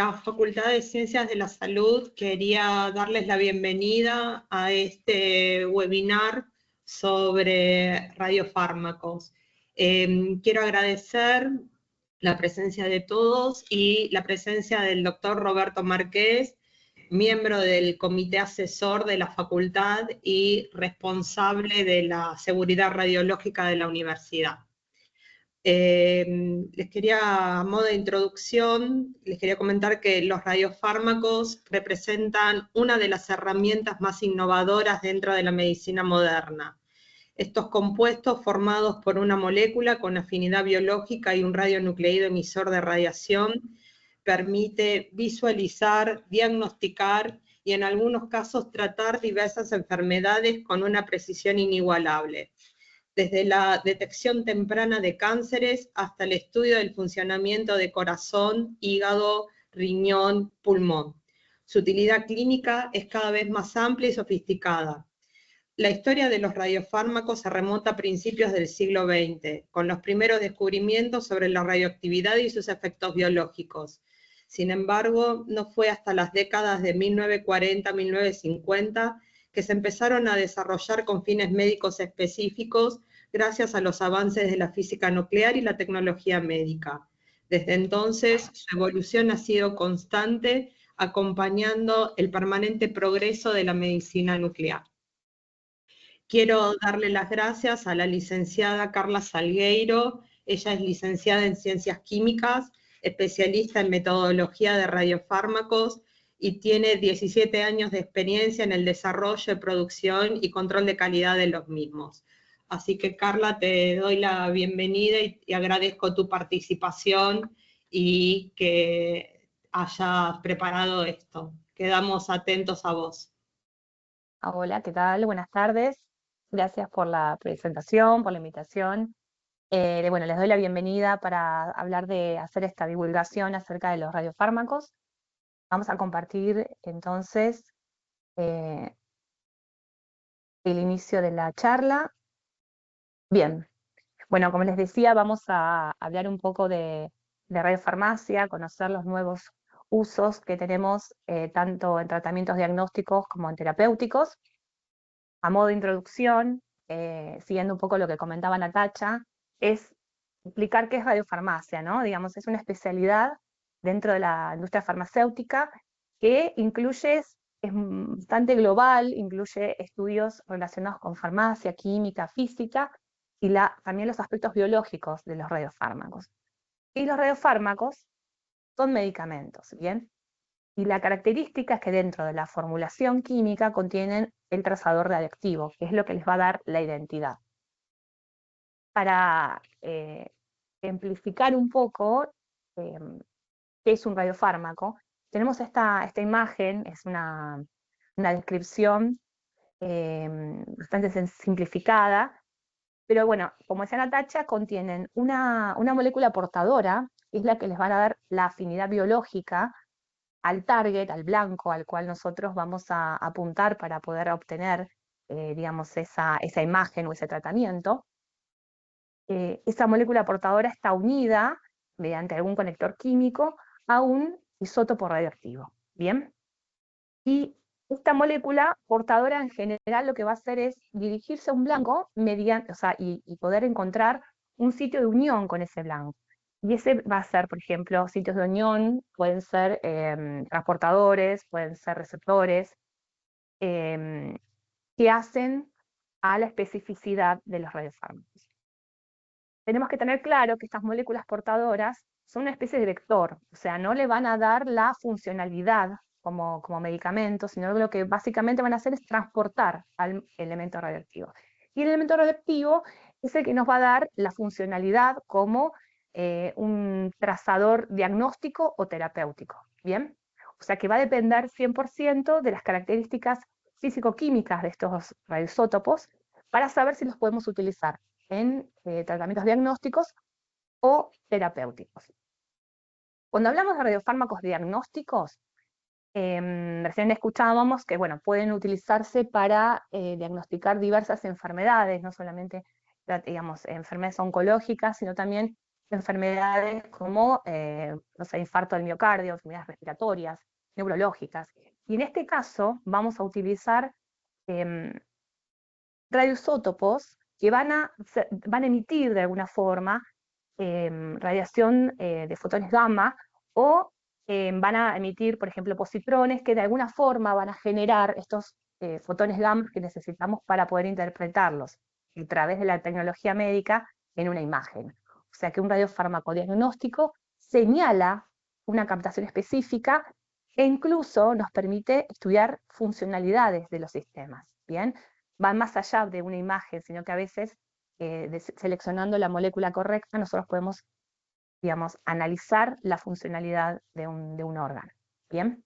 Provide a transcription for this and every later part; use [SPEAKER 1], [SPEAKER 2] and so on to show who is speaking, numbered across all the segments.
[SPEAKER 1] la Facultad de Ciencias de la Salud quería darles la bienvenida a este webinar sobre radiofármacos. Quiero agradecer la presencia de todos y la presencia del doctor Roberto Márquez, miembro del comité asesor de la facultad y responsable de la seguridad radiológica de la universidad. Les quería, a modo de introducción, les quería comentar que los radiofármacos representan una de las herramientas más innovadoras dentro de la medicina moderna. Estos compuestos formados por una molécula con afinidad biológica y un radionucleido emisor de radiación permite visualizar, diagnosticar y en algunos casos tratar diversas enfermedades con una precisión inigualable, desde la detección temprana de cánceres hasta el estudio del funcionamiento de corazón, hígado, riñón, pulmón. Su utilidad clínica es cada vez más amplia y sofisticada. La historia de los radiofármacos se remonta a principios del siglo XX, con los primeros descubrimientos sobre la radioactividad y sus efectos biológicos. Sin embargo, no fue hasta las décadas de 1940-1950 que se empezaron a desarrollar con fines médicos específicos gracias a los avances de la física nuclear y la tecnología médica. Desde entonces, su evolución ha sido constante, acompañando el permanente progreso de la medicina nuclear. Quiero darle las gracias a la licenciada Carla Salgueiro. Ella es licenciada en Ciencias Químicas, especialista en metodología de radiofármacos y tiene 17 años de experiencia en el desarrollo, producción y control de calidad de los mismos. Así que, Carla, te doy la bienvenida y agradezco tu participación y que hayas preparado esto. Quedamos atentos a vos.
[SPEAKER 2] Hola, ¿qué tal? Buenas tardes. Gracias por la presentación, por la invitación. Bueno, les doy la bienvenida para hablar de hacer esta divulgación acerca de los radiofármacos. Vamos a compartir entonces el inicio de la charla. Bien, bueno, como les decía, vamos a hablar un poco de radiofarmacia, conocer los nuevos usos que tenemos tanto en tratamientos diagnósticos como en terapéuticos. A modo de introducción, siguiendo un poco lo que comentaba Natacha, es explicar qué es radiofarmacia, ¿no? Digamos, es una especialidad dentro de la industria farmacéutica que incluye, es bastante global, incluye estudios relacionados con farmacia, química, física, y también los aspectos biológicos de los radiofármacos. Y los radiofármacos son medicamentos, ¿bien? Y la característica es que dentro de la formulación química contienen el trazador radiactivo, que es lo que les va a dar la identidad. Para ejemplificar un poco qué es un radiofármaco, tenemos esta imagen, es una descripción bastante simplificada, pero bueno, como decía Natacha, contienen una molécula portadora, que es la que les va a dar la afinidad biológica al target, al blanco al cual nosotros vamos a apuntar para poder obtener, digamos, esa imagen o ese tratamiento. Esa molécula portadora está unida mediante algún conector químico a un isótopo radioactivo, ¿bien? Y esta molécula portadora en general lo que va a hacer es dirigirse a un blanco mediante, y poder encontrar un sitio de unión con ese blanco. Y ese va a ser, por ejemplo, sitios de unión, pueden ser transportadores, pueden ser receptores, que hacen a la especificidad de los radiofármacos. Tenemos que tener claro que estas moléculas portadoras son una especie de vector, o sea, no le van a dar la funcionalidad como medicamento, sino lo que básicamente van a hacer es transportar al elemento radioactivo. Y el elemento radioactivo es el que nos va a dar la funcionalidad como un trazador diagnóstico o terapéutico, ¿bien? O sea que va a depender 100% de las características físico-químicas de estos radioisótopos para saber si los podemos utilizar en tratamientos diagnósticos o terapéuticos. Cuando hablamos de radiofármacos diagnósticos, recién escuchábamos que bueno, pueden utilizarse para diagnosticar diversas enfermedades, no solamente digamos, enfermedades oncológicas, sino también enfermedades como, no sé, infarto del miocardio, enfermedades respiratorias, neurológicas. Y en este caso vamos a utilizar radioisótopos que van a emitir de alguna forma radiación de fotones gamma, o van a emitir, por ejemplo, positrones que de alguna forma van a generar estos fotones gamma que necesitamos para poder interpretarlos a través de la tecnología médica en una imagen. O sea que un radiofármaco diagnóstico señala una captación específica e incluso nos permite estudiar funcionalidades de los sistemas, ¿bien? Van más allá de una imagen, sino que a veces seleccionando la molécula correcta, nosotros podemos, digamos, analizar la funcionalidad de un órgano. ¿Bien?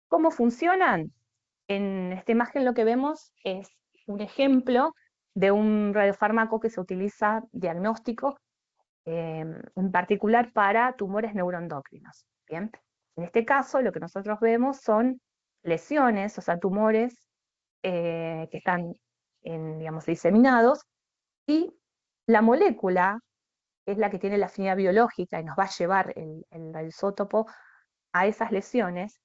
[SPEAKER 2] ¿Cómo funcionan? En esta imagen lo que vemos es un ejemplo de un radiofármaco que se utiliza diagnóstico, en particular para tumores neuroendocrinos. ¿Bien? En este caso, lo que nosotros vemos son lesiones, o sea, tumores que están, digamos, diseminados, y la molécula, que es la que tiene la afinidad biológica y nos va a llevar el radioisótopo a esas lesiones,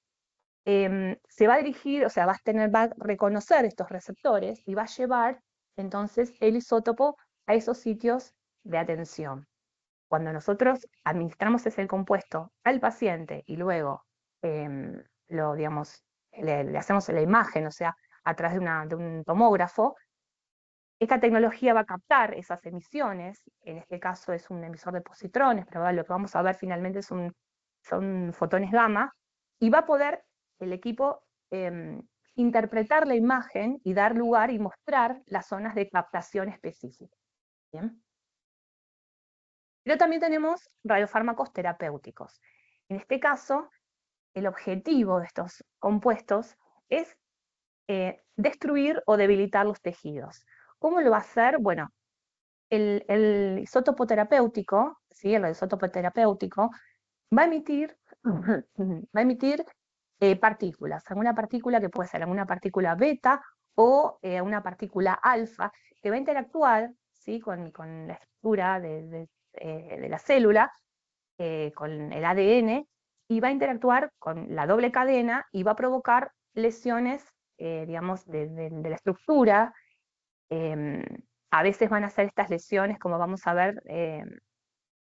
[SPEAKER 2] se va a dirigir, o sea, va a reconocer estos receptores y va a llevar entonces el isótopo a esos sitios de atención. Cuando nosotros administramos ese compuesto al paciente y luego digamos, le hacemos la imagen, o sea, a través de un tomógrafo, esta tecnología va a captar esas emisiones, en este caso es un emisor de positrones, pero lo que vamos a ver finalmente son fotones gamma, y va a poder el equipo interpretar la imagen y dar lugar y mostrar las zonas de captación específicas. ¿Bien? Pero también tenemos radiofármacos terapéuticos. En este caso, el objetivo de estos compuestos es destruir o debilitar los tejidos. ¿Cómo lo va a hacer? Bueno, el isótopo terapéutico, ¿sí? El radioisótopo terapéutico va a emitir, partículas, alguna partícula que puede ser alguna partícula beta o una partícula alfa, que va a interactuar, ¿sí? con la estructura de la célula, con el ADN, y va a interactuar con la doble cadena y va a provocar lesiones, digamos, de la estructura. A veces van a ser estas lesiones, como vamos a ver,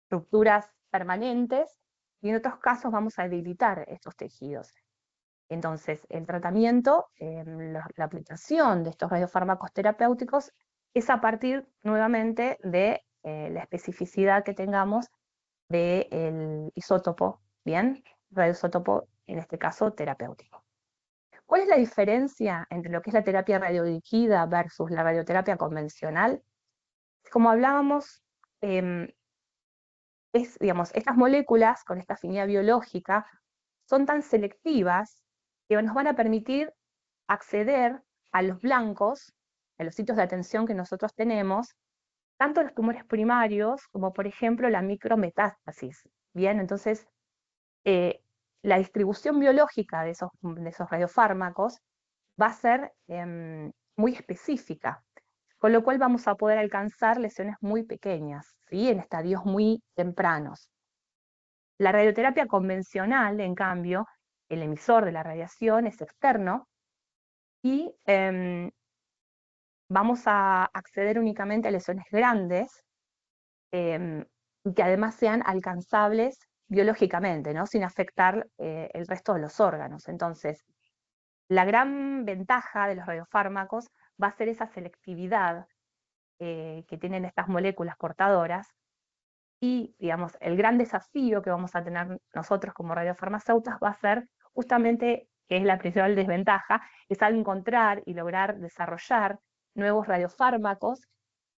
[SPEAKER 2] estructuras permanentes, y en otros casos vamos a debilitar estos tejidos. Entonces, el tratamiento, la aplicación de estos radiofármacos terapéuticos es a partir nuevamente de la especificidad que tengamos del isótopo, ¿bien? Radioisótopo, en este caso, terapéutico. ¿Cuál es la diferencia entre lo que es la terapia radiodirigida versus la radioterapia convencional? Como hablábamos, digamos, estas moléculas con esta afinidad biológica son tan selectivas que nos van a permitir acceder a los blancos, a los sitios de atención que nosotros tenemos, tanto los tumores primarios como, por ejemplo, la micrometástasis. Bien, entonces, la distribución biológica de esos radiofármacos va a ser muy específica, con lo cual vamos a poder alcanzar lesiones muy pequeñas, ¿sí? En estadios muy tempranos. La radioterapia convencional, en cambio, el emisor de la radiación es externo y vamos a acceder únicamente a lesiones grandes y que además sean alcanzables biológicamente, ¿no? Sin afectar el resto de los órganos. Entonces, la gran ventaja de los radiofármacos va a ser esa selectividad que tienen estas moléculas portadoras, y, digamos, el gran desafío que vamos a tener nosotros como radiofarmacéutas va a ser justamente, que es la principal desventaja, es al encontrar y lograr desarrollar nuevos radiofármacos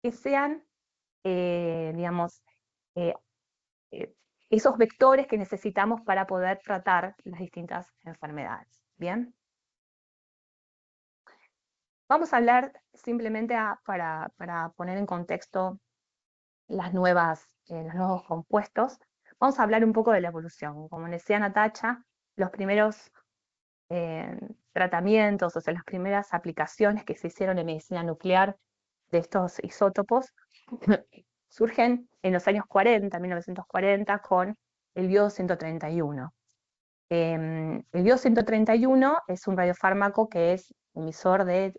[SPEAKER 2] que sean, digamos, eh, eh, esos vectores que necesitamos para poder tratar las distintas enfermedades. ¿Bien? Vamos a hablar simplemente para poner en contexto los nuevos compuestos. Vamos a hablar un poco de la evolución. Como decía Natacha, los primeros tratamientos, o sea, las primeras aplicaciones que se hicieron en medicina nuclear de estos isótopos surgen en los años 40, 1940, con el iodo 131. El iodo 131 es un radiofármaco que es emisor de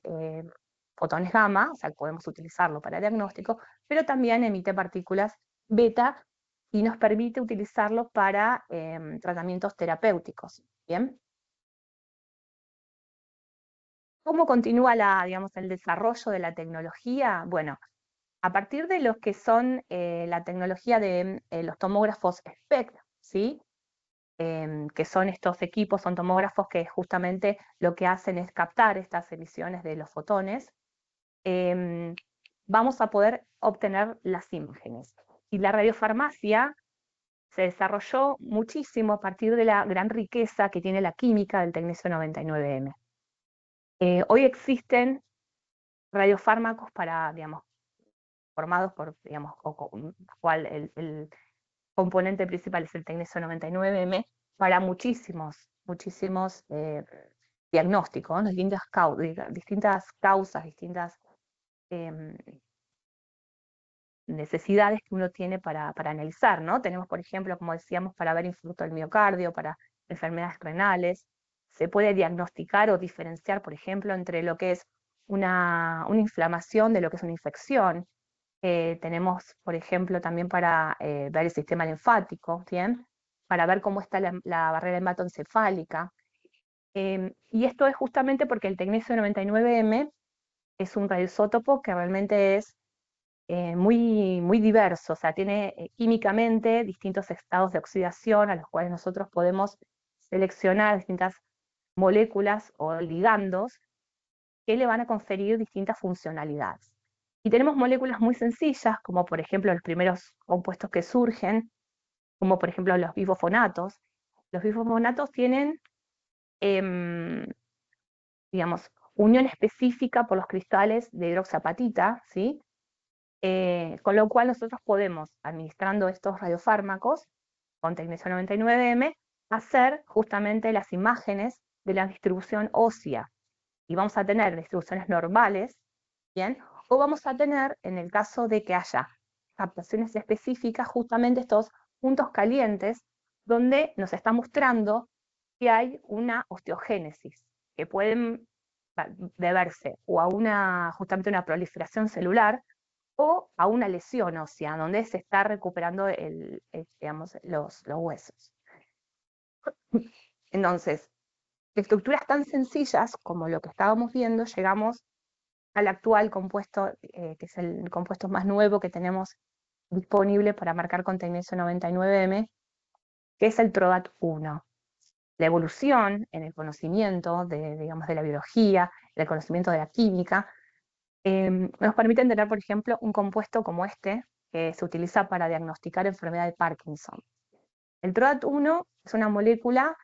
[SPEAKER 2] fotones gamma, o sea, podemos utilizarlo para diagnóstico, pero también emite partículas beta y nos permite utilizarlo para tratamientos terapéuticos. ¿Bien? ¿Cómo continúa digamos, el desarrollo de la tecnología? Bueno, a partir de lo que son la tecnología de los tomógrafos SPECT, ¿sí? Que son estos equipos, son tomógrafos que justamente lo que hacen es captar estas emisiones de los fotones, vamos a poder obtener las imágenes. Y la radiofarmacia se desarrolló muchísimo a partir de la gran riqueza que tiene la química del tecnesio 99M. Hoy existen radiofármacos para, digamos, formados por, digamos, cual el componente principal es el tecnesio 99M, para muchísimos diagnósticos, ¿no? distintas causas, distintas necesidades que uno tiene para analizar, ¿no? Tenemos, por ejemplo, como decíamos, para ver infarto del miocardio, para enfermedades renales. Se puede diagnosticar o diferenciar, por ejemplo, entre lo que es una inflamación de lo que es una infección. Tenemos, por ejemplo, también para ver el sistema linfático, ¿bien? Para ver cómo está la barrera hematoencefálica. Y esto es justamente porque el tecnesio 99M es un radioisótopo que realmente es muy diverso, o sea, tiene químicamente distintos estados de oxidación a los cuales nosotros podemos seleccionar distintas moléculas o ligandos que le van a conferir distintas funcionalidades. Y tenemos moléculas muy sencillas, como por ejemplo los primeros compuestos que surgen, como por ejemplo los bifofonatos. Los bifofonatos tienen, digamos, unión específica por los cristales de hidroxiapatita, ¿sí? Con lo cual nosotros podemos, administrando estos radiofármacos con tecnesio 99M, hacer justamente las imágenes de la distribución ósea. Y vamos a tener distribuciones normales, ¿bien? O vamos a tener, en el caso de que haya captaciones específicas, justamente estos puntos calientes, donde nos está mostrando que hay una osteogénesis, que pueden deberse o a justamente una proliferación celular, o a una lesión ósea, donde se está recuperando digamos, los huesos. Entonces, de estructuras tan sencillas como lo que estábamos viendo, llegamos al actual compuesto, que es el compuesto más nuevo que tenemos disponible para marcar con tecnesio 99M, que es el TRODAT1. La evolución en el conocimiento digamos, de la biología, el conocimiento de la química, nos permiten tener, por ejemplo, un compuesto como este, que se utiliza para diagnosticar enfermedad de Parkinson. El TRODAT1 es una molécula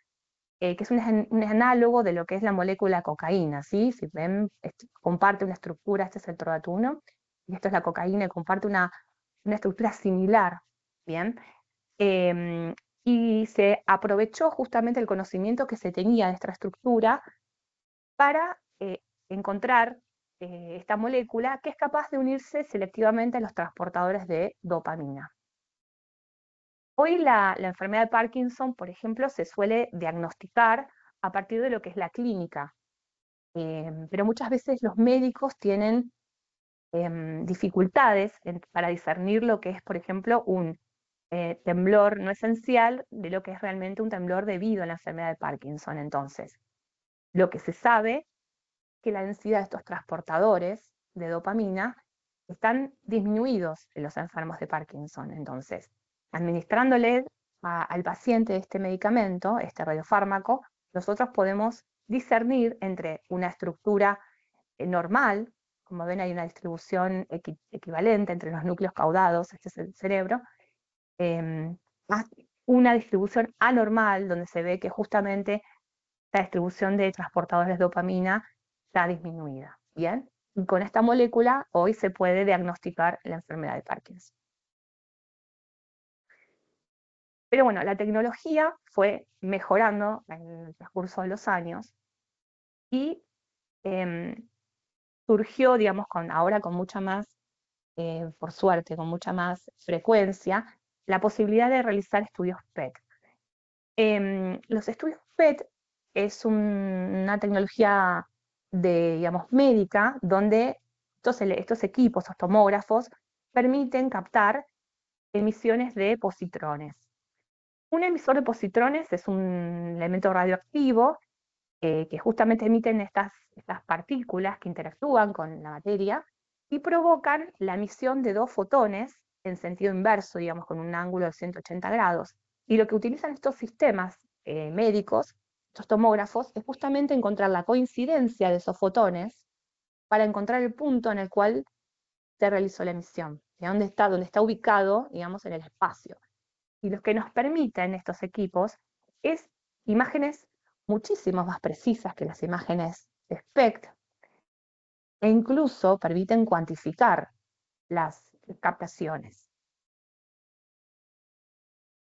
[SPEAKER 2] que es un análogo de lo que es la molécula cocaína, ¿sí? Si ven, comparte una estructura, este es el TRODAT1, y esto es la cocaína, y comparte una estructura similar, ¿bien? Y se aprovechó justamente el conocimiento que se tenía de esta estructura para encontrar esta molécula que es capaz de unirse selectivamente a los transportadores de dopamina. Hoy la enfermedad de Parkinson, por ejemplo, se suele diagnosticar a partir de lo que es la clínica, pero muchas veces los médicos tienen dificultades para discernir lo que es, por ejemplo, un temblor no esencial de lo que es realmente un temblor debido a la enfermedad de Parkinson. Entonces, lo que se sabe que la densidad de estos transportadores de dopamina están disminuidos en los enfermos de Parkinson. Entonces, administrándole al paciente este medicamento, este radiofármaco, nosotros podemos discernir entre una estructura normal, como ven hay una distribución equivalente entre los núcleos caudados, este es el cerebro, a una distribución anormal, donde se ve que justamente la distribución de transportadores de dopamina está disminuida. ¿Bien? Y con esta molécula hoy se puede diagnosticar la enfermedad de Parkinson. Pero bueno, la tecnología fue mejorando en el transcurso de los años y surgió, digamos, ahora con mucha más por suerte, con mucha más frecuencia, la posibilidad de realizar estudios PET. Los estudios PET es una tecnología digamos, médica, donde estos equipos, estos tomógrafos, permiten captar emisiones de positrones. Un emisor de positrones es un elemento radioactivo que justamente emiten estas partículas que interactúan con la materia y provocan la emisión de 2 fotones en sentido inverso, digamos, con un ángulo de 180 grados. Y lo que utilizan estos sistemas médicos, estos tomógrafos, es justamente encontrar la coincidencia de esos fotones para encontrar el punto en el cual se realizó la emisión, de dónde está ubicado, digamos, en el espacio. Y lo que nos permiten estos equipos es imágenes muchísimo más precisas que las imágenes de SPECT, e incluso permiten cuantificar las captaciones.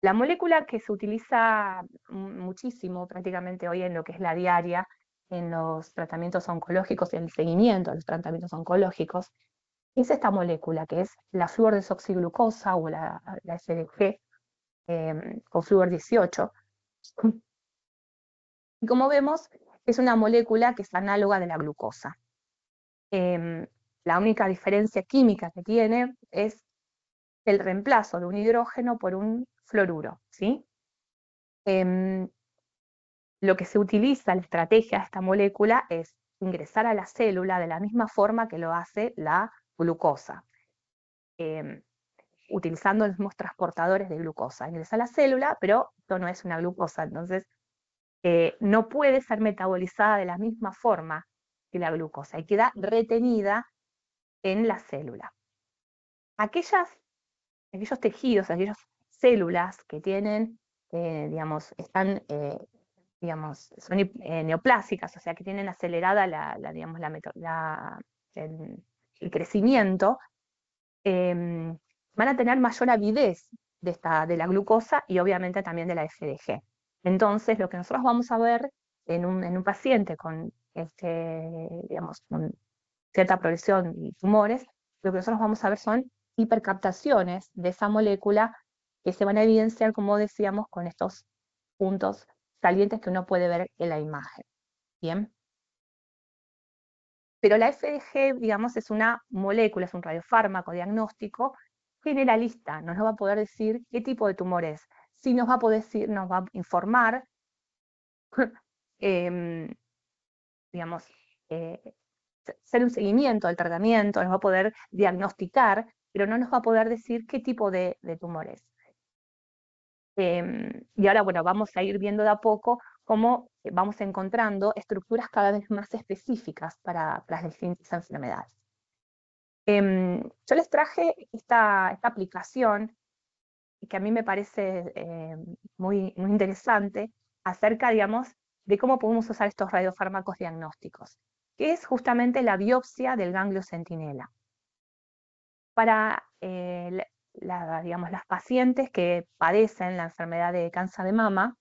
[SPEAKER 2] La molécula que se utiliza muchísimo prácticamente hoy en lo que es la diaria, en los tratamientos oncológicos, en el seguimiento de los tratamientos oncológicos, es esta molécula que es la fluordesoxiglucosa o la FDG con flúor 18. Y como vemos, es una molécula que es análoga de la glucosa. La única diferencia química que tiene es el reemplazo de un hidrógeno por un fluoruro, ¿sí? Lo que se utiliza, la estrategia de esta molécula es ingresar a la célula de la misma forma que lo hace la glucosa, utilizando los mismos transportadores de glucosa. Ingresa a la célula, pero esto no es una glucosa, entonces no puede ser metabolizada de la misma forma que la glucosa y queda retenida en la célula. Aquellos tejidos, aquellas células que tienen, digamos, son neoplásicas, o sea, que tienen acelerada el crecimiento, van a tener mayor avidez de la glucosa y obviamente también de la FDG. Entonces, lo que nosotros vamos a ver en un paciente con, con cierta progresión y tumores, lo que nosotros vamos a ver son hipercaptaciones de esa molécula que se van a evidenciar, como decíamos, con estos puntos salientes que uno puede ver en la imagen. ¿Bien? Pero la FDG, digamos, es una molécula, es un radiofármaco diagnóstico generalista, no nos va a poder decir qué tipo de tumor es, sí nos va a poder decir, nos va a informar, digamos, hacer un seguimiento del tratamiento, nos va a poder diagnosticar, pero no nos va a poder decir qué tipo de tumor es. Y ahora, bueno, vamos a ir viendo de a poco cómo vamos encontrando estructuras cada vez más específicas para las distintas enfermedades. Yo les traje esta aplicación que a mí me parece muy interesante acerca, digamos, de cómo podemos usar estos radiofármacos diagnósticos, que es justamente la biopsia del ganglio centinela. Para digamos, las pacientes que padecen la enfermedad de cáncer de mama,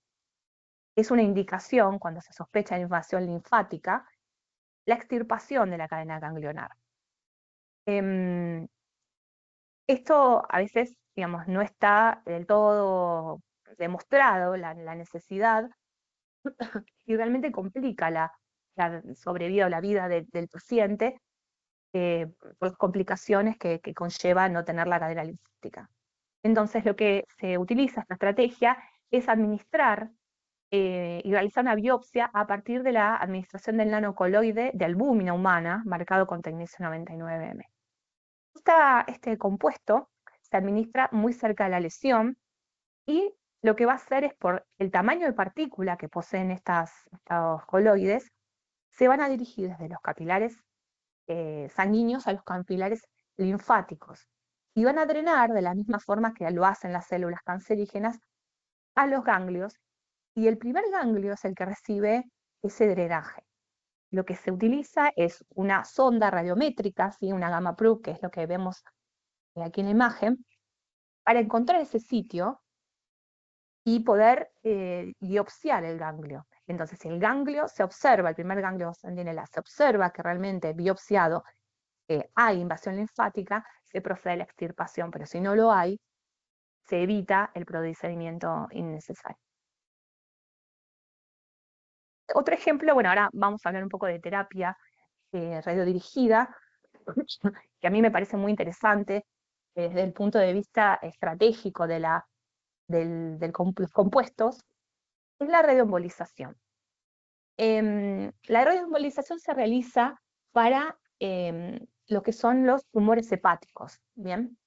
[SPEAKER 2] es una indicación, cuando se sospecha de invasión linfática, la extirpación de la cadena ganglionar. Esto a veces, digamos, no está del todo demostrado, la necesidad, y realmente complica la sobrevida o la vida del paciente por las complicaciones que conlleva no tener la cadena linfática. Entonces lo que se utiliza, esta estrategia, es administrar y realizar una biopsia a partir de la administración del nanocoloide de albúmina humana, marcado con tecnesio 99M. Este compuesto se administra muy cerca de la lesión y lo que va a hacer es, por el tamaño de partícula que poseen estos coloides, se van a dirigir desde los capilares sanguíneos a los capilares linfáticos y van a drenar de la misma forma que lo hacen las células cancerígenas a los ganglios, y el primer ganglio es el que recibe ese drenaje. Lo que se utiliza es una sonda radiométrica, ¿sí? Una gamma Proof, que es lo que vemos aquí en la imagen, para encontrar ese sitio y poder biopsiar el ganglio. Entonces, el ganglio se observa, el primer ganglio centinela, se observa que realmente biopsiado hay invasión linfática, se procede a la extirpación, pero si no lo hay, se evita el procedimiento innecesario. Otro ejemplo, bueno, ahora vamos a hablar un poco de terapia radiodirigida, que a mí me parece muy interesante desde el punto de vista estratégico de los compuestos, es la radioembolización. La radioembolización se realiza para lo que son los tumores hepáticos, ¿bien?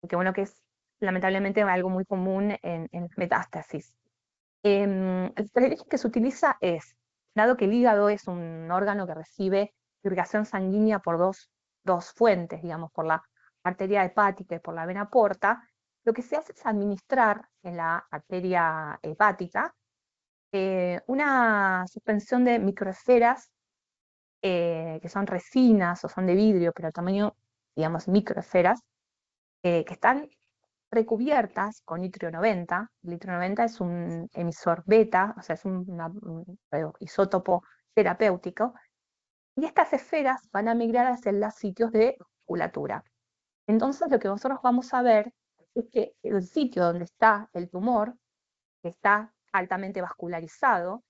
[SPEAKER 2] Que bueno, que es lamentablemente algo muy común en metástasis. La estrategia que se utiliza es, dado que el hígado es un órgano que recibe irrigación sanguínea por dos fuentes, digamos, por la arteria hepática y por la vena porta, lo que se hace es administrar en la arteria hepática una suspensión de microesferas que son resinas o son de vidrio, pero tamaño, digamos, microesferas, que están recubiertas con litrio 90. El litrio 90 es un emisor beta, o sea, es un isótopo terapéutico, y estas esferas van a migrar hacia los sitios de vasculatura. Entonces, lo que nosotros vamos a ver es que el sitio donde está el tumor, que está altamente vascularizado,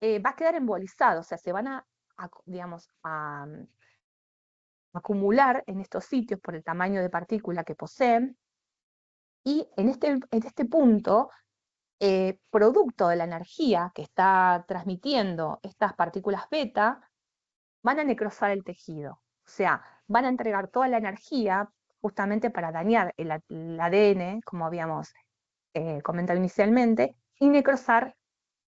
[SPEAKER 2] va a quedar embolizado, o sea, se van digamos, a acumular en estos sitios por el tamaño de partícula que poseen, y en este punto, producto de la energía que está transmitiendo estas partículas beta, van a necrosar el tejido. O sea, van a entregar toda la energía justamente para dañar el ADN, como habíamos comentado inicialmente, y necrosar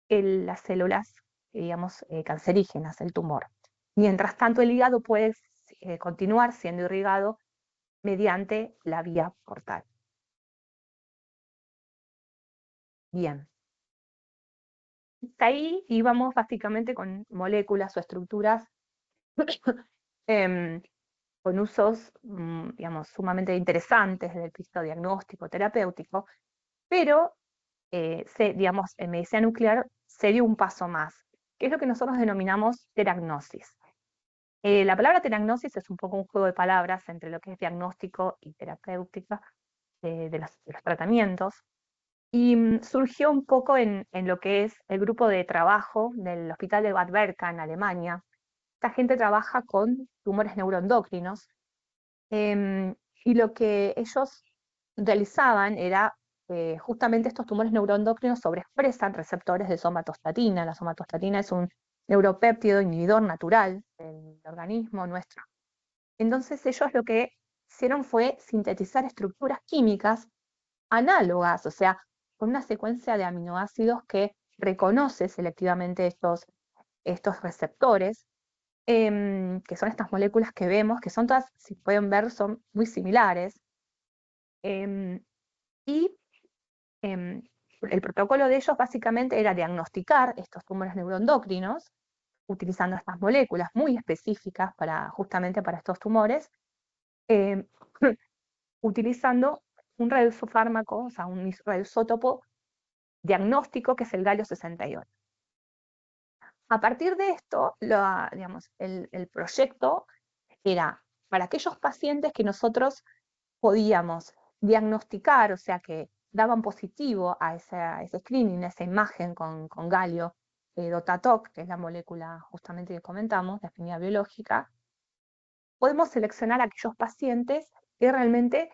[SPEAKER 2] las células, digamos, cancerígenas, el tumor. Mientras tanto, el hígado puede continuar siendo irrigado mediante la vía portal. Bien. Hasta ahí íbamos básicamente con moléculas o estructuras con usos, digamos, sumamente interesantes desde el punto de vista diagnóstico, terapéutico, pero, digamos, en medicina nuclear se dio un paso más, que es lo que nosotros denominamos teragnosis. La palabra teragnosis es un poco un juego de palabras entre lo que es diagnóstico y terapéutica de los tratamientos, y surgió un poco en lo que es el grupo de trabajo del Hospital de Bad Berka en Alemania. Esta gente trabaja con tumores neuroendocrinos, y lo que ellos realizaban era justamente estos tumores neuroendocrinos sobreexpresan receptores de somatostatina. La somatostatina es un neuropéptido inhibidor natural del organismo nuestro. Entonces ellos lo que hicieron fue sintetizar estructuras químicas análogas, o sea, con una secuencia de aminoácidos que reconoce selectivamente estos receptores, que son estas moléculas que vemos, que son todas, si pueden ver, son muy similares. Y el protocolo de ellos básicamente era diagnosticar estos tumores neuroendocrinos utilizando estas moléculas muy específicas justamente para estos tumores, utilizando un radiofármaco, o sea, un radioisótopo diagnóstico que es el galio 68. A partir de esto, digamos, el proyecto era para aquellos pacientes que nosotros podíamos diagnosticar, o sea, que daban positivo a ese screening, a esa imagen con galio DOTATOC, que es la molécula justamente que comentamos, de afinidad biológica, podemos seleccionar a aquellos pacientes que realmente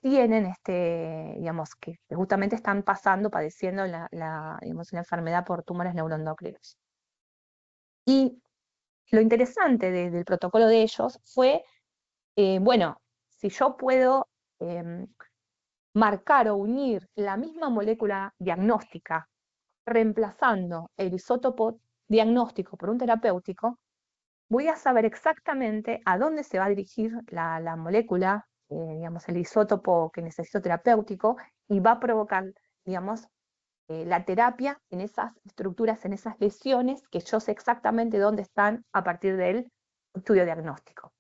[SPEAKER 2] tienen digamos, que justamente están padeciendo digamos, una enfermedad por tumores neuroendocrinos. Y lo interesante del protocolo de ellos fue, bueno, si yo puedo marcar o unir la misma molécula diagnóstica, reemplazando el isótopo diagnóstico por un terapéutico, voy a saber exactamente a dónde se va a dirigir la molécula, digamos, el isótopo que necesito terapéutico, y va a provocar, digamos, la terapia en esas estructuras, en esas lesiones, que yo sé exactamente dónde están a partir del estudio diagnóstico.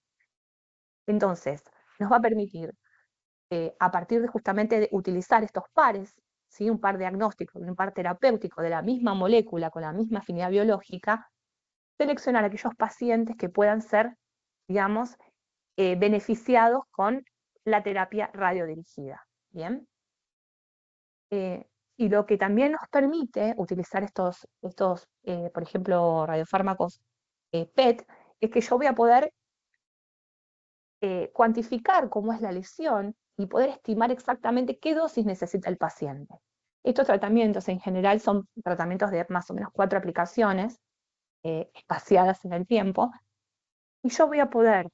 [SPEAKER 2] Entonces, nos va a permitir, a partir de justamente de utilizar estos pares, ¿sí? Un par diagnóstico y un par terapéutico de la misma molécula con la misma afinidad biológica, seleccionar aquellos pacientes que puedan ser, digamos, beneficiados con la terapia radiodirigida. ¿Bien? Y lo que también nos permite utilizar estos por ejemplo, radiofármacos PET, es que yo voy a poder cuantificar cómo es la lesión y poder estimar exactamente qué dosis necesita el paciente. Estos tratamientos en general son tratamientos de más o menos 4 aplicaciones espaciadas en el tiempo, y yo voy a poder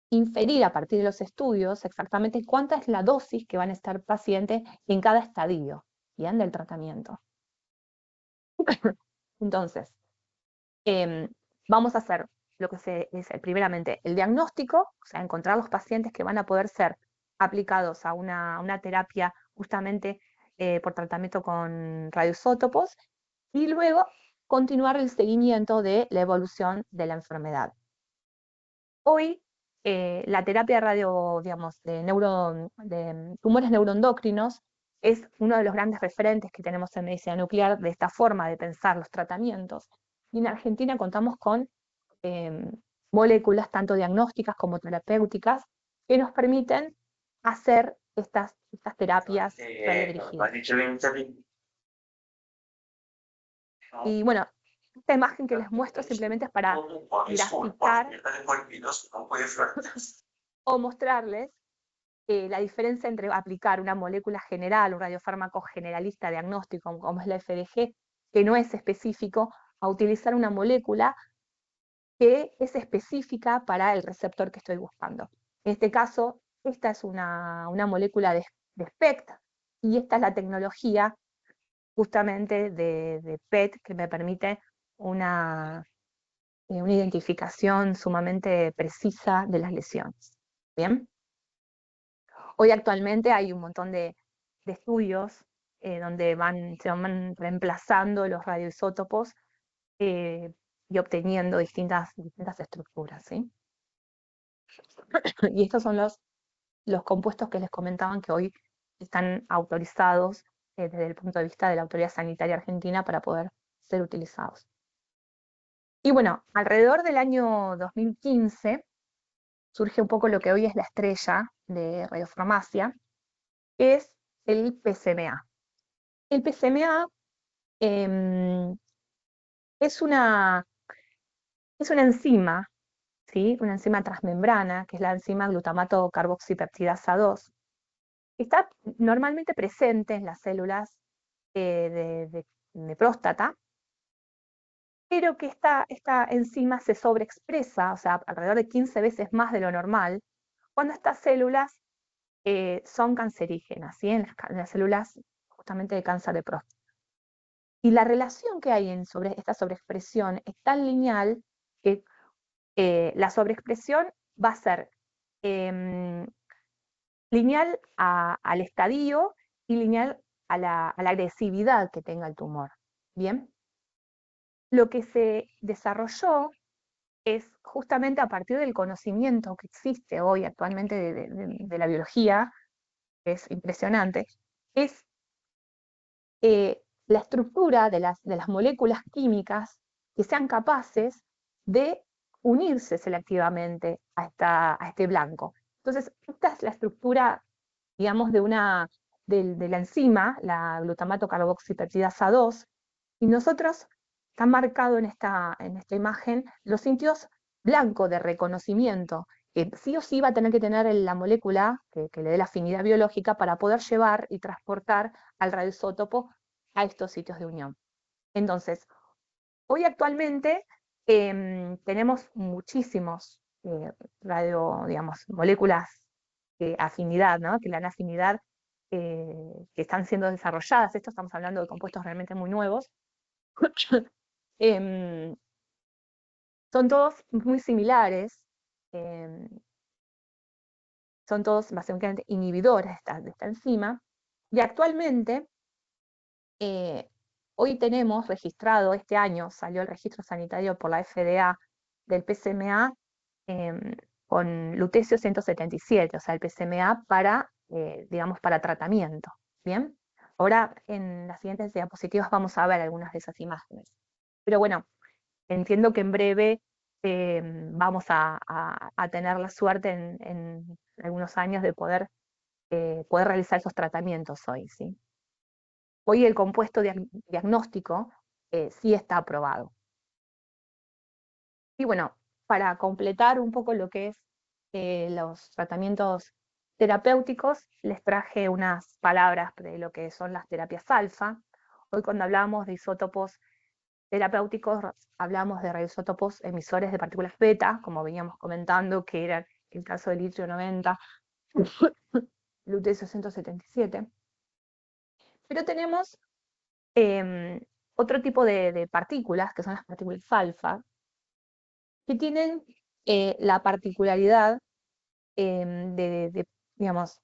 [SPEAKER 2] inferir a partir de los estudios exactamente cuánta es la dosis que van a estar pacientes en cada estadio, ¿bien?, del tratamiento. Entonces, vamos a hacer lo que es primeramente el diagnóstico, o sea, encontrar los pacientes que van a poder ser aplicados a una terapia justamente por tratamiento con radioisótopos, y luego continuar el seguimiento de la evolución de la enfermedad. Hoy, la terapia radio, digamos, de tumores neuroendocrinos es uno de los grandes referentes que tenemos en medicina nuclear de esta forma de pensar los tratamientos. Y en Argentina contamos con moléculas tanto diagnósticas como terapéuticas que nos permiten hacer estas terapias radiodirigidas. Y bueno, esta imagen que les muestro simplemente es para graficar o mostrarles la diferencia entre aplicar una molécula general, un radiofármaco generalista diagnóstico, como es la FDG, que no es específico, a utilizar una molécula que es específica para el receptor que estoy buscando. En este caso, esta es una molécula de SPECT, y esta es la tecnología justamente de PET que me permite una identificación sumamente precisa de las lesiones. ¿Bien? Hoy actualmente hay un montón de estudios donde se van reemplazando los radioisótopos y obteniendo distintas estructuras, ¿sí? Y estos son los compuestos que les comentaban que hoy están autorizados desde el punto de vista de la Autoridad Sanitaria Argentina para poder ser utilizados. Y bueno, alrededor del año 2015 surge un poco lo que hoy es la estrella de radiofarmacia, que es el PSMA. El PSMA es una enzima, ¿sí?, una enzima transmembrana, que es la enzima glutamato carboxipeptidasa 2. Está normalmente presente en las células de próstata, pero que esta enzima se sobreexpresa, o sea, alrededor de 15 veces más de lo normal, cuando estas células son cancerígenas, ¿sí?, en las células justamente de cáncer de próstata. Y la relación que hay sobre esta sobreexpresión es tan lineal que la sobreexpresión va a ser lineal al estadio y lineal a la agresividad que tenga el tumor. ¿Bien? Lo que se desarrolló es justamente a partir del conocimiento que existe hoy actualmente de la biología, que es impresionante, es la estructura de las moléculas químicas que sean capaces de unirse selectivamente a este blanco. Entonces, esta es la estructura, digamos, de la enzima, la glutamato carboxipeptidasa 2, y nosotros, está marcado en esta imagen, los sitios blancos de reconocimiento, que sí o sí va a tener que tener la molécula que le dé la afinidad biológica para poder llevar y transportar al radioisótopo a estos sitios de unión. Entonces, hoy actualmente tenemos muchísimos digamos, moléculas de afinidad, ¿no?, que le dan afinidad, que están siendo desarrolladas. Esto estamos hablando de compuestos realmente muy nuevos. Son todos muy similares, son todos básicamente inhibidores de esta enzima, y actualmente hoy tenemos registrado, este año salió el registro sanitario por la FDA del PSMA con lutecio 177, o sea, el PSMA para, digamos, para tratamiento. ¿Bien? Ahora en las siguientes diapositivas vamos a ver algunas de esas imágenes. Pero bueno, entiendo que en breve vamos a tener la suerte en algunos años de poder realizar esos tratamientos hoy, ¿sí? Hoy el compuesto diagnóstico sí está aprobado. Y bueno, para completar un poco lo que es los tratamientos terapéuticos, les traje unas palabras de lo que son las terapias alfa. Hoy cuando hablamos de isótopos terapéuticos, hablamos de radioisótopos emisores de partículas beta, como veníamos comentando, que era el caso del litio 90, lutecio 177. Pero tenemos otro tipo de partículas, que son las partículas alfa, que tienen la particularidad digamos,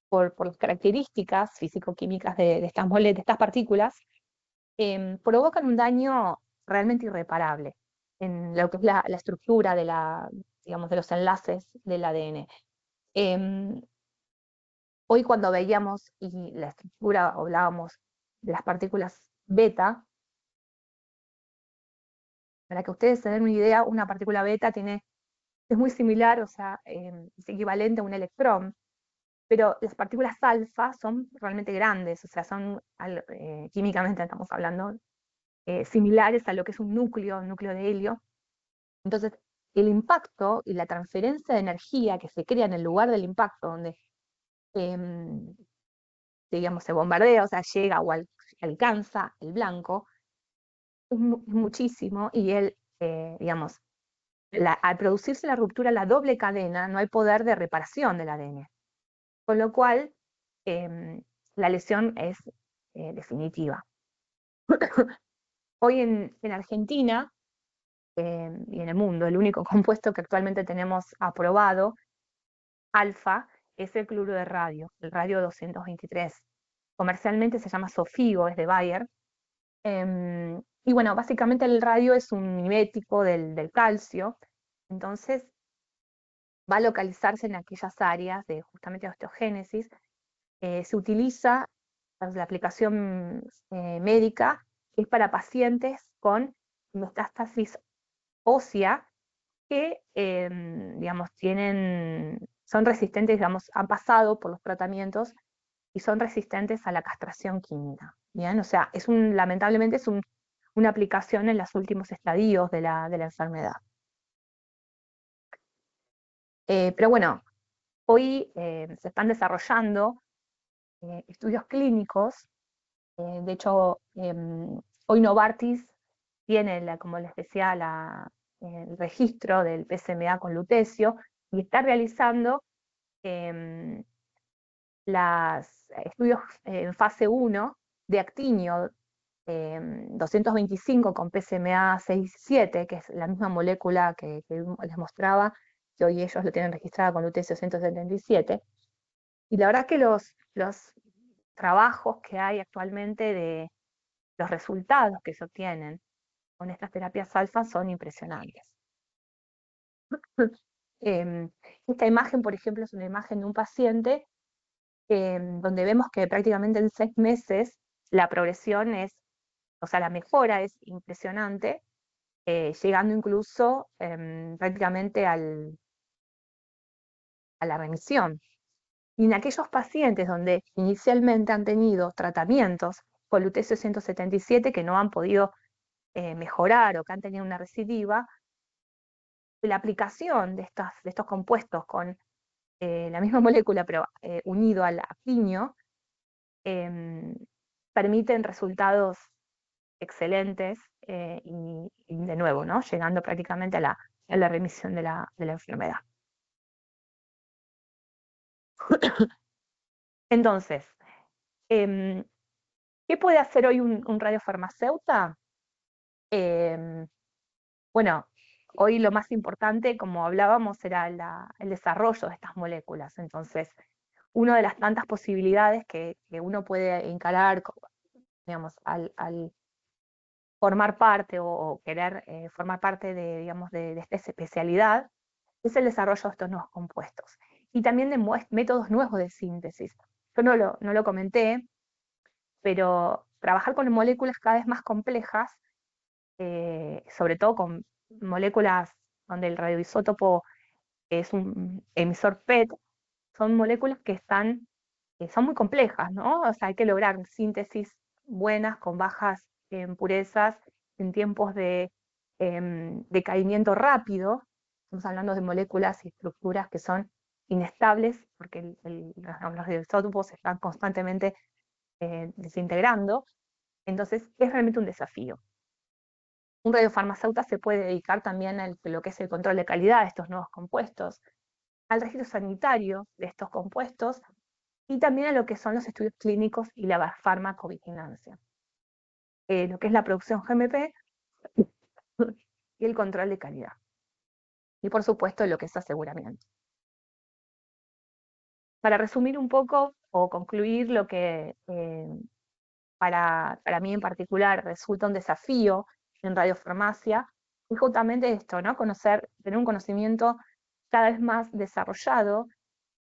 [SPEAKER 2] por las características físico-químicas de estas moléculas, de estas partículas, provocan un daño realmente irreparable en lo que es la estructura digamos, de los enlaces del ADN. Hoy cuando veíamos y la estructura, hablábamos de las partículas beta, para que ustedes se den una idea, una partícula beta es muy similar, o sea, es equivalente a un electrón, pero las partículas alfa son realmente grandes, o sea, son, químicamente estamos hablando, similares a lo que es un núcleo de helio. Entonces, el impacto y la transferencia de energía que se crea en el lugar del impacto, donde, digamos, se bombardea, o sea, llega o alcanza el blanco, es muchísimo, y digamos, al producirse la ruptura, la doble cadena, no hay poder de reparación del ADN. Con lo cual, la lesión es definitiva. Hoy en Argentina y en el mundo, el único compuesto que actualmente tenemos aprobado, alfa, es el cloruro de radio, el radio 223. Comercialmente se llama Sofigo, es de Bayer. Y bueno, básicamente el radio es un mimético del calcio, entonces va a localizarse en aquellas áreas de justamente osteogénesis. Se utiliza la aplicación médica, es para pacientes con metástasis ósea que, digamos, son resistentes, digamos, han pasado por los tratamientos y son resistentes a la castración química. ¿Bien? O sea, lamentablemente es una aplicación en los últimos estadios de la enfermedad. Pero bueno, hoy se están desarrollando estudios clínicos. De hecho, hoy Novartis tiene, como les decía, el registro del PSMA con lutecio y está realizando los estudios en fase 1 de actinio 225 con PSMA 6,7, que es la misma molécula que les mostraba, que hoy ellos lo tienen registrada con lutecio 177. Y la verdad que los trabajos que hay actualmente de los resultados que se obtienen con estas terapias alfa son impresionantes. Esta imagen, por ejemplo, es una imagen de un paciente donde vemos que prácticamente en 6 meses la progresión o sea, la mejora es impresionante, llegando incluso prácticamente a la remisión. Y en aquellos pacientes donde inicialmente han tenido tratamientos con lutecio 177 que no han podido mejorar o que han tenido una recidiva, la aplicación de estos compuestos con la misma molécula pero unido al actinio permiten resultados excelentes y de nuevo, ¿no? Llegando prácticamente a la remisión de la enfermedad. Entonces, ¿qué puede hacer hoy un radiofarmacéutico? Bueno, hoy lo más importante, como hablábamos, era el desarrollo de estas moléculas. Entonces, una de las tantas posibilidades que uno puede encarar, digamos, al formar parte o querer formar parte digamos, de esta especialidad, es el desarrollo de estos nuevos compuestos. Y también de métodos nuevos de síntesis. Yo no lo comenté, pero trabajar con moléculas cada vez más complejas, sobre todo con moléculas donde el radioisótopo es un emisor PET, son moléculas que son muy complejas, ¿no? O sea, hay que lograr síntesis buenas con bajas impurezas en tiempos de decaimiento rápido. Estamos hablando de moléculas y estructuras que son inestables porque los radioisótopos se están constantemente desintegrando. Entonces, es realmente un desafío. Un radiofarmacéutico se puede dedicar también a lo que es el control de calidad de estos nuevos compuestos, al registro sanitario de estos compuestos y también a lo que son los estudios clínicos y la farmacovigilancia. Lo que es la producción GMP y el control de calidad. Y por supuesto lo que es aseguramiento. Para resumir un poco o concluir lo que para mí en particular resulta un desafío en radiofarmacia, es justamente esto, ¿no? Tener un conocimiento cada vez más desarrollado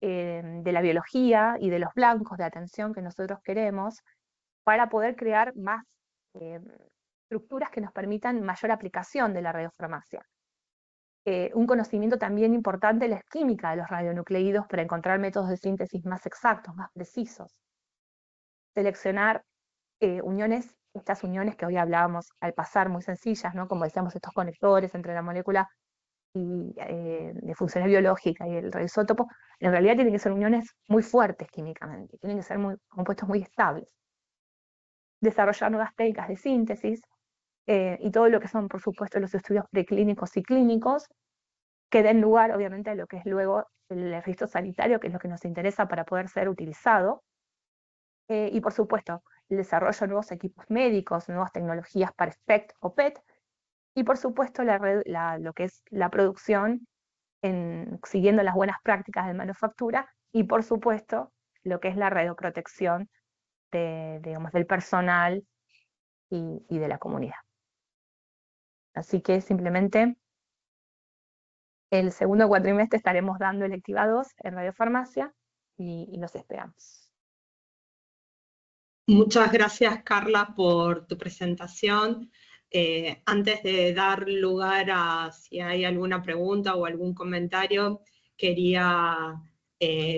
[SPEAKER 2] de la biología y de los blancos de atención que nosotros queremos para poder crear más estructuras que nos permitan mayor aplicación de la radiofarmacia. Un conocimiento también importante de la química de los radionucleídos para encontrar métodos de síntesis más exactos, más precisos. Seleccionar estas uniones que hoy hablábamos al pasar, muy sencillas, ¿no? Como decíamos, estos conectores entre la molécula y, de funciones biológicas y el radioisótopo, en realidad tienen que ser uniones muy fuertes químicamente, tienen que ser compuestos muy estables. Desarrollar nuevas técnicas de síntesis y todo lo que son, por supuesto, los estudios preclínicos y clínicos, que den lugar, obviamente, a lo que es luego el registro sanitario, que es lo que nos interesa para poder ser utilizado. Y, por supuesto, el desarrollo de nuevos equipos médicos, nuevas tecnologías para SPECT o PET, y, por supuesto, lo que es la producción siguiendo las buenas prácticas de manufactura, y, por supuesto, lo que es la radioprotección digamos, del personal y de la comunidad. Así que simplemente el segundo cuatrimestre estaremos dando electiva 2 en radiofarmacia y los esperamos.
[SPEAKER 1] Muchas gracias, Carla, por tu presentación. Antes de dar lugar a si hay alguna pregunta o algún comentario, quería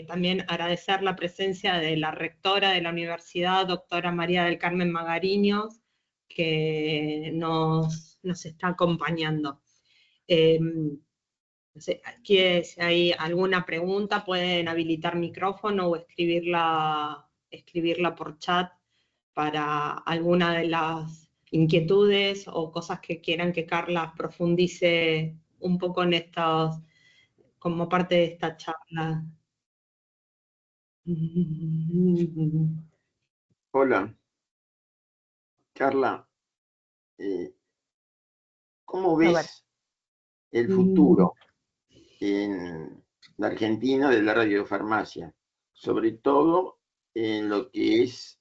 [SPEAKER 1] también agradecer la presencia de la rectora de la universidad, doctora María del Carmen Magariños, que nos está acompañando. No sé, si hay alguna pregunta, pueden habilitar micrófono o escribirla por chat para alguna de las inquietudes o cosas que quieran que Carla profundice un poco en estas, como parte de esta charla.
[SPEAKER 3] Hola, Carla, ¿cómo ves el futuro en la Argentina de la radiofarmacia? Sobre todo en lo que es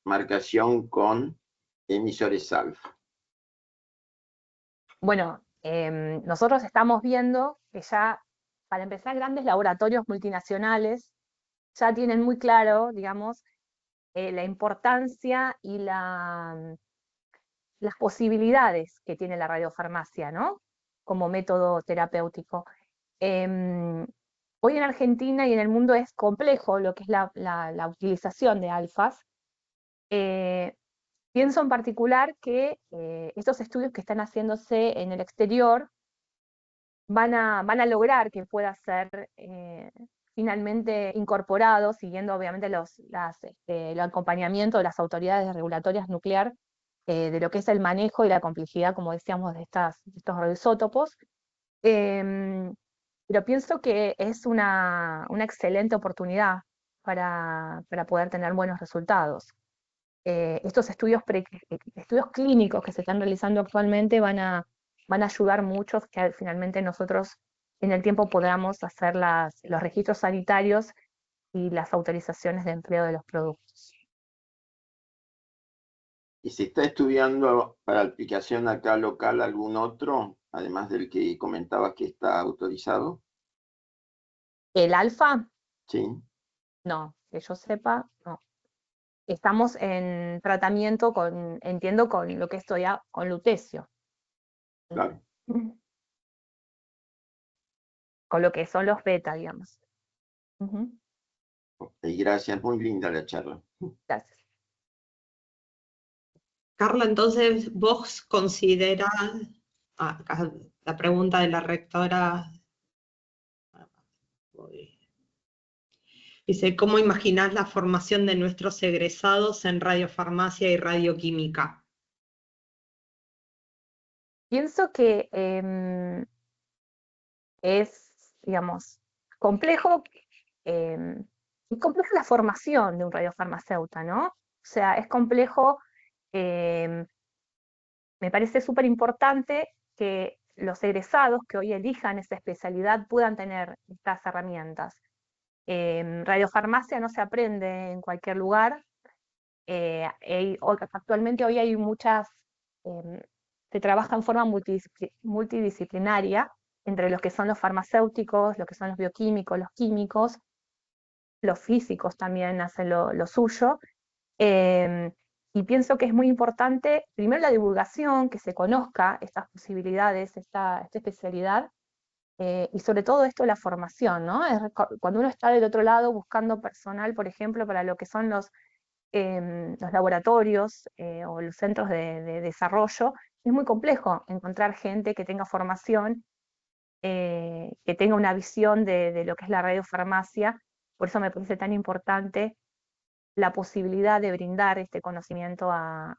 [SPEAKER 3] marcación con emisores alfa.
[SPEAKER 2] Bueno, nosotros estamos viendo que ya, para empezar, grandes laboratorios multinacionales ya tienen muy claro, digamos, la importancia y las posibilidades que tiene la radiofarmacia, ¿no? Como método terapéutico. Hoy en Argentina y en el mundo es complejo lo que es la utilización de alfas. Pienso en particular que estos estudios que están haciéndose en el exterior van a lograr que pueda ser finalmente incorporado, siguiendo obviamente el acompañamiento de las autoridades regulatorias nuclear, de lo que es el manejo y la complejidad, como decíamos, de estos radioisótopos. Pero pienso que es una excelente oportunidad para poder tener buenos resultados. Estos estudios clínicos que se están realizando actualmente van a ayudar mucho que finalmente nosotros en el tiempo podamos hacer los registros sanitarios y las autorizaciones de empleo de los productos.
[SPEAKER 3] ¿Y se está estudiando para aplicación acá local algún otro, además del que comentabas que está autorizado?
[SPEAKER 2] ¿El alfa?
[SPEAKER 3] Sí.
[SPEAKER 2] No, que yo sepa, no. Estamos en tratamiento entiendo, con lo que estoy con lutecio.
[SPEAKER 3] Claro.
[SPEAKER 2] con lo que son los beta, digamos.
[SPEAKER 3] Ok, gracias, muy linda la charla.
[SPEAKER 2] Gracias.
[SPEAKER 1] Carla, entonces, ¿vos considerás, acá la pregunta de la rectora, dice, ¿cómo imaginás la formación de nuestros egresados en radiofarmacia y radioquímica?
[SPEAKER 2] Pienso que es, digamos, complejo, y compleja la formación de un radiofarmacéutico, ¿no? O sea, es complejo, me parece súper importante que los egresados que hoy elijan esa especialidad puedan tener estas herramientas. Radiofarmacia no se aprende en cualquier lugar. Actualmente hoy hay muchas, se trabaja en forma multidisciplinaria entre los que son los farmacéuticos, los que son los bioquímicos, los químicos, los físicos también hacen lo suyo. Y pienso que es muy importante, primero la divulgación, que se conozca estas posibilidades, esta especialidad, y sobre todo esto la formación, ¿no? Cuando uno está del otro lado buscando personal, por ejemplo, para lo que son los laboratorios o los centros de desarrollo, es muy complejo encontrar gente que tenga formación, que tenga una visión de lo que es la radiofarmacia. Por eso me parece tan importante la posibilidad de brindar este conocimiento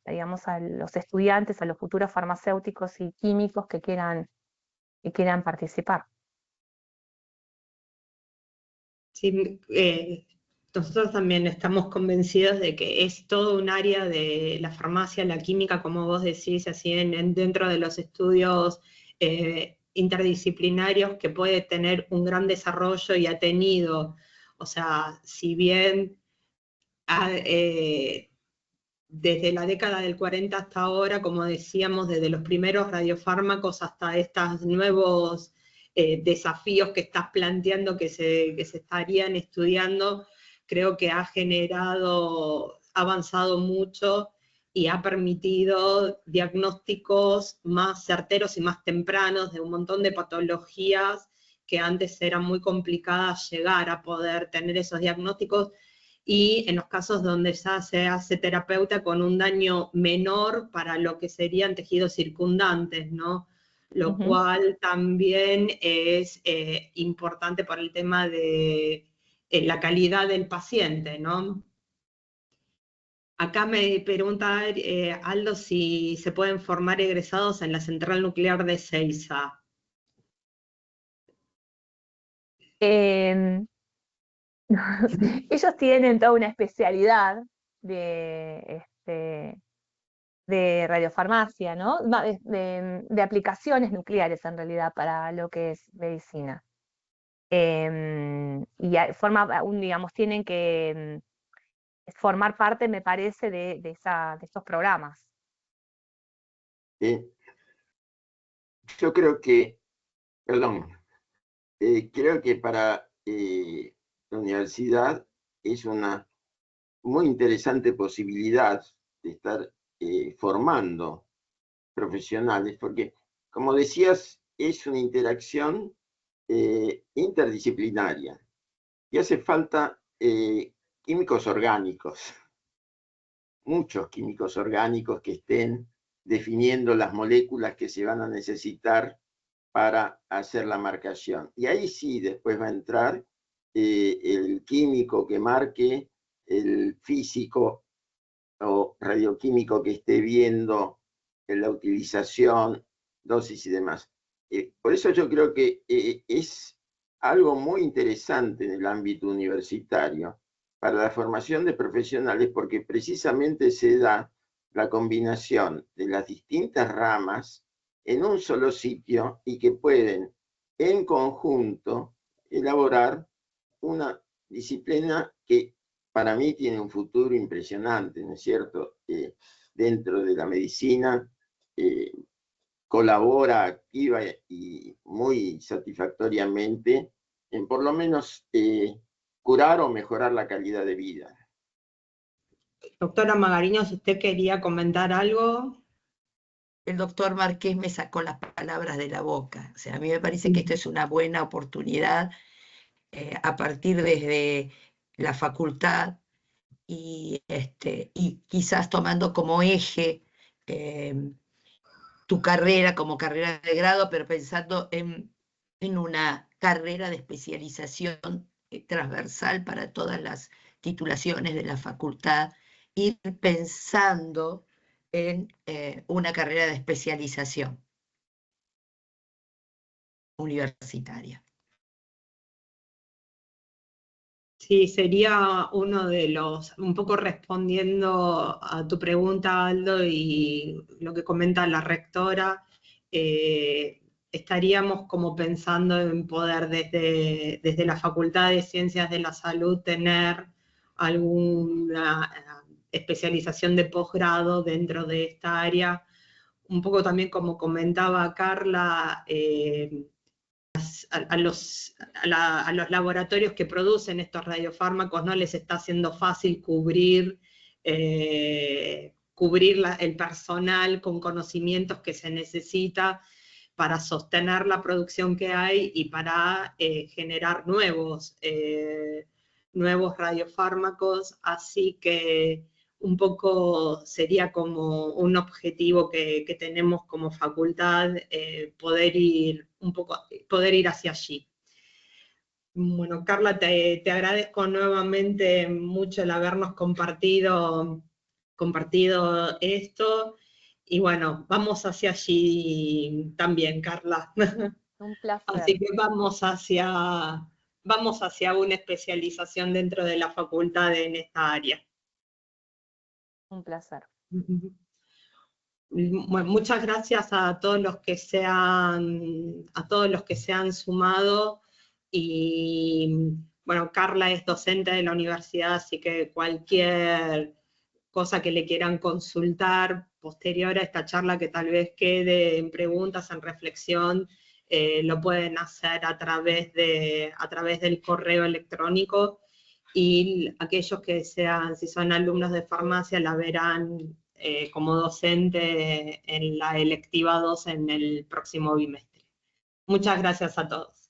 [SPEAKER 2] digamos, a los estudiantes, a los futuros farmacéuticos y químicos que quieran participar.
[SPEAKER 1] Sí, nosotros también estamos convencidos de que es todo un área de la farmacia, la química, como vos decís, así dentro de los estudios interdisciplinarios, que puede tener un gran desarrollo y ha tenido, o sea, si bien desde la década del 40 hasta ahora, como decíamos, desde los primeros radiofármacos hasta estos nuevos desafíos que estás planteando que se estarían estudiando, creo que ha avanzado mucho y ha permitido diagnósticos más certeros y más tempranos de un montón de patologías que antes eran muy complicadas llegar a poder tener esos diagnósticos, y en los casos donde ya se hace terapeuta con un daño menor para lo que serían tejidos circundantes, ¿no? Lo cual también es importante por el tema de la calidad del paciente, ¿no? Acá me pregunta Aldo si se pueden formar egresados en la central nuclear de Seiza.
[SPEAKER 2] Ellos tienen toda una especialidad de radiofarmacia, ¿no? De aplicaciones nucleares en realidad para lo que es medicina. Y digamos, tienen que formar parte, me parece, de estos programas.
[SPEAKER 3] Yo creo que, perdón, creo que para la universidad es una muy interesante posibilidad de estar formando profesionales, porque, como decías, es una interacción interdisciplinaria y hace falta químicos orgánicos, muchos químicos orgánicos que estén definiendo las moléculas que se van a necesitar para hacer la marcación. Y ahí sí, después va a entrar el químico que marque, el físico o radioquímico que esté viendo la utilización, dosis y demás. Por eso yo creo que es algo muy interesante en el ámbito universitario para la formación de profesionales, porque precisamente se da la combinación de las distintas ramas en un solo sitio y que pueden en conjunto elaborar una disciplina que para mí tiene un futuro impresionante, ¿no es cierto? Dentro de la medicina colabora activa y muy satisfactoriamente en por lo menos curar o mejorar la calidad de vida.
[SPEAKER 1] Doctora Magariño, si usted quería comentar algo.
[SPEAKER 4] el doctor Márquez me sacó las palabras de la boca. O sea, a mí me parece que esto es una buena oportunidad a partir desde la facultad y quizás tomando como eje tu carrera como carrera de grado, pero pensando en una carrera de especialización transversal para todas las titulaciones de la facultad, ir pensando en una carrera de especialización universitaria.
[SPEAKER 1] Sí, sería uno de los, un poco respondiendo a tu pregunta, Aldo, y lo que comenta la rectora, estaríamos como pensando en poder desde la Facultad de Ciencias de la Salud tener alguna especialización de posgrado dentro de esta área. Un poco también como comentaba Carla, a los laboratorios que producen estos radiofármacos no les está siendo fácil cubrir el personal con conocimientos que se necesita para sostener la producción que hay y para generar nuevos radiofármacos, así que un poco sería como un objetivo que tenemos como facultad, poder ir hacia allí. Bueno, Carla, te agradezco nuevamente mucho el habernos compartido esto, y bueno, vamos hacia allí también, Carla.
[SPEAKER 2] Un placer.
[SPEAKER 1] Así que vamos hacia una especialización dentro de la facultad en esta área.
[SPEAKER 2] Un placer.
[SPEAKER 1] Bueno, muchas gracias a todos los que se han sumado, y bueno, Carla es docente de la universidad, así que cualquier cosa que le quieran consultar posterior a esta charla que tal vez quede en preguntas, en reflexión, lo pueden hacer a través del correo electrónico, y aquellos que si son alumnos de farmacia, la verán como docente en la electiva 2 en el próximo bimestre. Muchas gracias a todos.